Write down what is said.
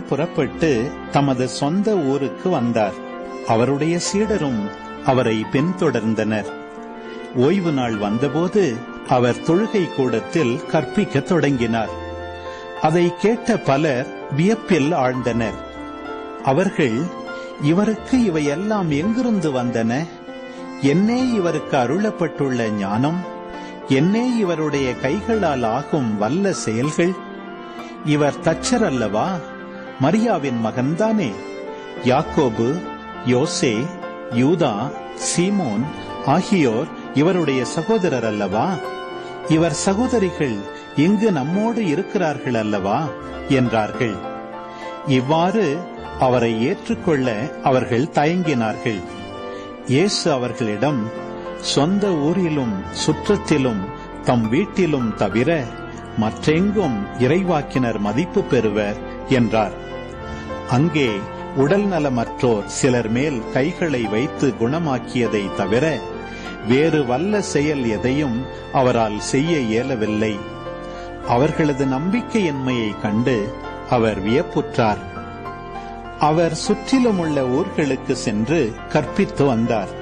புறப்பட்டு தமது சொந்த ஊருக்கு வந்தார். அவருடைய சீடரும் அவரை பின்தொடர்ந்தனர். ஓய்வு நாள் வந்தபோது அவர் தொழுகை கூடத்தில் கற்பிக்கத் தொடங்கினார். அதை கேட்ட பலர் வியப்பில் ஆழ்ந்தனர். அவர்கள், இவருக்கு இவையெல்லாம் எங்கிருந்து வந்தன? என்னே இவருக்கு அருளப்பட்டுள்ள ஞானம்? என்னே இவருடைய கைகளால் ஆகும் வல்ல செயல்கள்? இவர் தச்சர் அல்லவா? மரியாவின் மகன்தானே? யாக்கோபு, யோசே, யூதா, சீமோன் ஆகியோர் இவருடைய சகோதரர் அல்லவா? இவர் சகோதரிகள் இங்கு நம்மோடு இருக்கிறார்கள் அல்லவா என்றார்கள். இவ்வாறு அவரை ஏற்றுக்கொள்ள அவர்கள் தயங்கினார்கள். இயேசு அவர்களிடம், சொந்த ஊரிலும் சுற்றத்திலும் தம் வீட்டிலும் தவிர மற்றெங்கும் இறைவாக்கினர் மதிப்பு பெறுவர் என்றார். அங்கே உடல் நலமற்றோர் சிலர் மேல் கைகளை வைத்து குணமாக்கியதை தவிர வேறு வல்ல செயல் எதையும் அவரால் செய்ய இயலவில்லை. அவர்களது நம்பிக்கையின்மையை கண்டு அவர் வியப்புற்றார். அவர் சுற்றிலும் உள்ள ஊர்களுக்கு சென்று கற்பித்து வந்தார்.